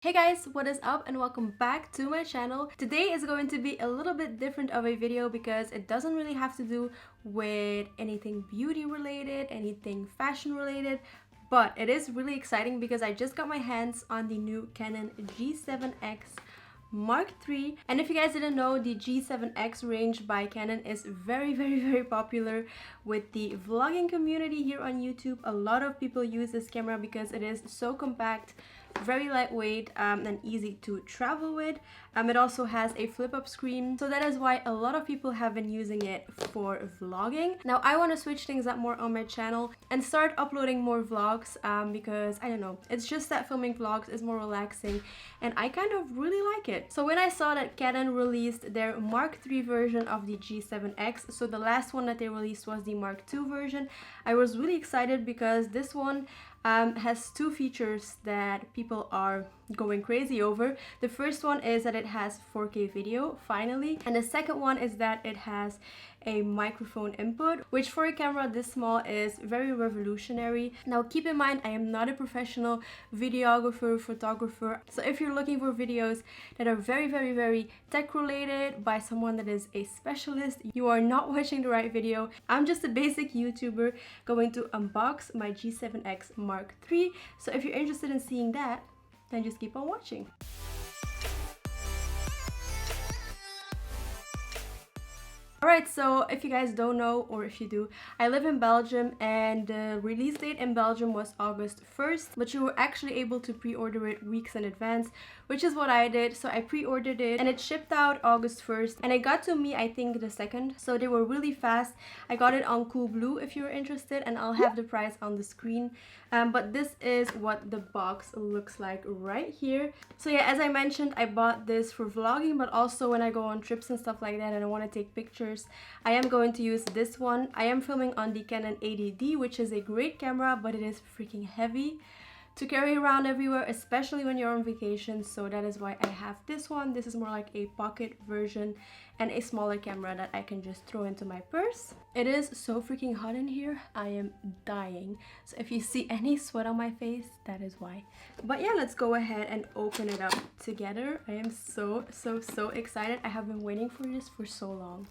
Hey guys, what is up and welcome back to my channel. Today is going to be a little bit different of a video because it doesn't really have to do with anything beauty related, anything fashion related, but it is really exciting because I just got my hands on the new Canon G7X Mark III. And if you guys didn't know, the G7X range by Canon is very popular with the vlogging community here on YouTube. A lot of people use this camera because it is so compact, very lightweight, and easy to travel with. It also has a flip-up screen, so that is why a lot of people have been using it for vlogging. Now I want to switch things up more on my channel and start uploading more vlogs because I don't know, it's just that filming vlogs is more relaxing and I kind of really like it. So when I saw that Canon released their Mark III version of the G7X, so the last one that they released was the Mark II version, I was really excited because this one has two features that people are going crazy over. The first one is that it has 4K video, finally, and the second one is that it has a microphone input, which for a camera this small is very revolutionary. Now keep in mind, I am not a professional videographer, photographer, so if you're looking for videos that are very tech related by someone that is a specialist, you are not watching the right video. I'm just a basic YouTuber going to unbox my G7X Mark III, so if you're interested in seeing that, then just keep on watching. Alright, so if you guys don't know, or if you do, I live in Belgium and the release date in Belgium was August 1st, but you were actually able to pre-order it weeks in advance, which is what I did. So I pre-ordered it and it shipped out August 1st and it got to me I think the 2nd, so they were really fast. I got it on Coolblue if you're interested, and I'll have the price on the screen. But this is what the box looks like right here. So yeah, as I mentioned, I bought this for vlogging, but also when I go on trips and stuff like that and I want to take pictures, I am going to use this one. I am filming on the Canon 80D, which is a great camera, but it is freaking heavy to carry around everywhere, especially when you're on vacation, so that is why I have this one. This is more like a pocket version and a smaller camera that I can just throw into my purse. It is so freaking hot in here. I am dying, so if you see any sweat on my face, that is why. But yeah, let's go ahead and open it up together. I am so excited. I have been waiting for this for so long.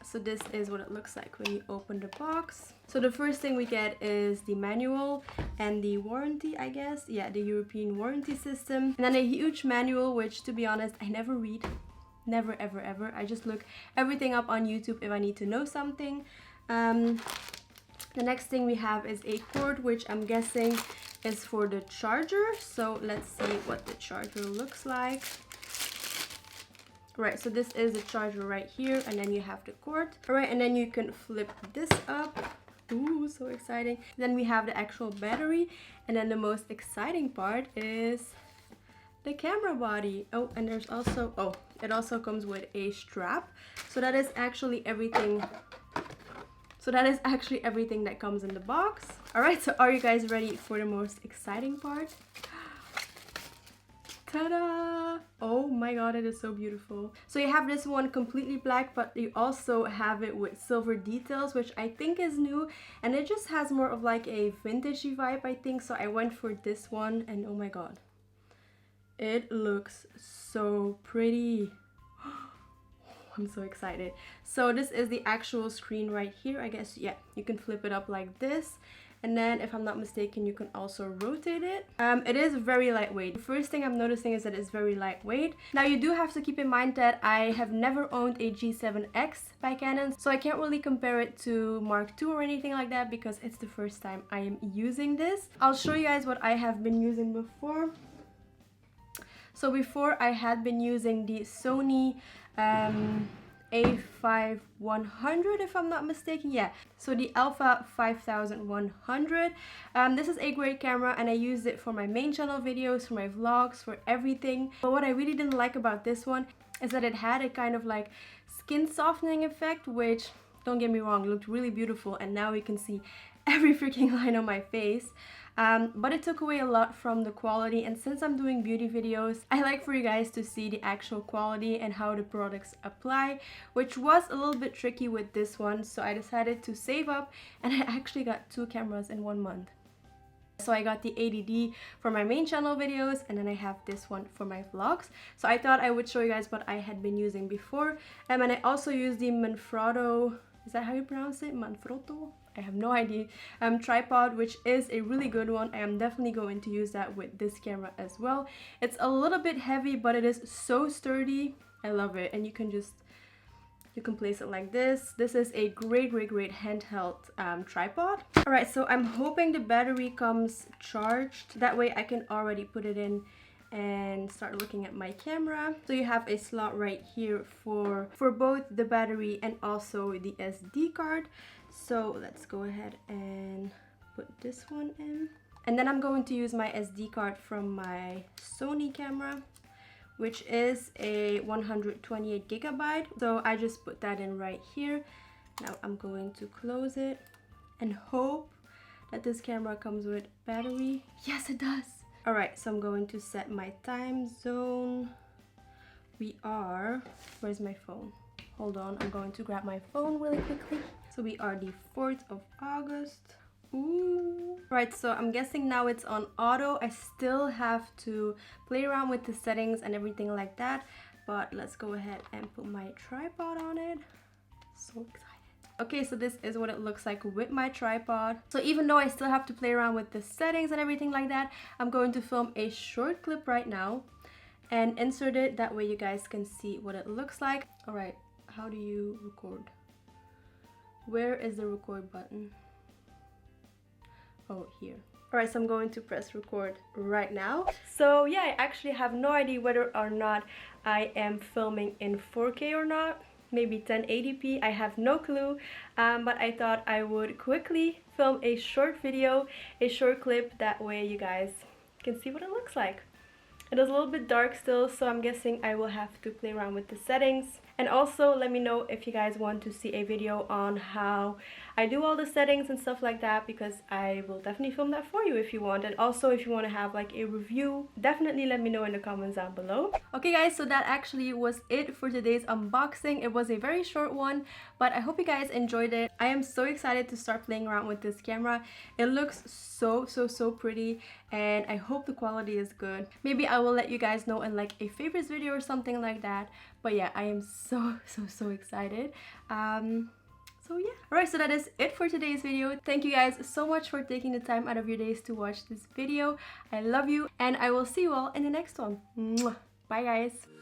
So this is what it looks like when you open the box. So the first thing we get is the manual and the warranty, I guess. Yeah, the European warranty system. And then a huge manual, which to be honest, I never read. Never, ever. I just look everything up on YouTube if I need to know something. The next thing we have is a cord, which I'm guessing is for the charger. So let's see what the charger looks like. Right, so this is the charger right here, and then you have the cord. Alright, and then you can flip this up. Ooh, so exciting. Then we have the actual battery, and then the most exciting part is the camera body. Oh, and there's also, oh, it also comes with a strap. So that is actually everything. So that is actually everything that comes in the box. Alright, so are you guys ready for the most exciting part? Ta-da! Oh my god, it is so beautiful. So you have this one completely black, but you also have it with silver details, which I think is new, and it just has more of like a vintagey vibe, I think. So I went for this one, and oh my god, it looks so pretty. I'm so excited. So this is the actual screen right here. I guess, yeah, you can flip it up like this. And then, if I'm not mistaken, you can also rotate it. It is very lightweight. The first thing I'm noticing is that it's very lightweight. Now, you do have to keep in mind that I have never owned a G7X by Canon, so I can't really compare it to Mark II or anything like that because it's the first time I am using this. I'll show you guys what I have been using before. So before, I had been using the Sony A5100, if I'm not mistaken. Yeah, so the Alpha 5100. This is a great camera and I used it for my main channel videos, for my vlogs, for everything. But what I really didn't like about this one is that it had a kind of like skin softening effect, which, don't get me wrong, looked really beautiful, and now you can see every freaking line on my face. But it took away a lot from the quality, and since I'm doing beauty videos, I like for you guys to see the actual quality and how the products apply, which was a little bit tricky with this one, so I decided to save up, and I actually got two cameras in 1 month. So I got the 80D for my main channel videos, and then I have this one for my vlogs. So I thought I would show you guys what I had been using before. And I also used the Manfrotto, is that how you pronounce it? Manfrotto? I have no idea. Tripod, which is a really good one. I am definitely going to use that with this camera as well. It's a little bit heavy, but it is so sturdy. I love it. And you can place it like this. This is a great handheld tripod. All right, so I'm hoping the battery comes charged. That way I can already put it in and start looking at my camera. So you have a slot right here for both the battery and also the SD card. So let's go ahead and put this one in. And then I'm going to use my SD card from my Sony camera, which is a 128 gigabyte. So I just put that in right here. Now I'm going to close it and hope that this camera comes with battery. Yes, it does. All right, so I'm going to set my time zone. We are, where's my phone? Hold on, I'm going to grab my phone really quickly. So we are the 4th of August. Ooh. Right, so I'm guessing now it's on auto. I still have to play around with the settings and everything like that, but let's go ahead and put my tripod on it. So excited. Okay, so this is what it looks like with my tripod. So even though I still have to play around with the settings and everything like that, I'm going to film a short clip right now and insert it. That way you guys can see what it looks like. All right, how do you record? Where is the record button? Oh, here. All right, so I'm going to press record right now. So yeah, I actually have no idea whether or not I am filming in 4K or not. Maybe 1080p, I have no clue, but I thought I would quickly film a short video, a short clip, that way you guys can see what it looks like. It is a little bit dark still, so I'm guessing I will have to play around with the settings. And also let me know if you guys want to see a video on how I do all the settings and stuff like that, because I will definitely film that for you if you want. And also if you want to have like a review, definitely let me know in the comments down below. Okay guys, so that actually was it for today's unboxing. It was a very short one, but I hope you guys enjoyed it. I am so excited to start playing around with this camera. It looks so pretty, and I hope the quality is good. Maybe I will let you guys know in like a favorites video or something like that. But yeah, I am so excited. So yeah. Alright, so that is it for today's video. Thank you guys so much for taking the time out of your days to watch this video. I love you, and I will see you all in the next one. Mwah. Bye guys.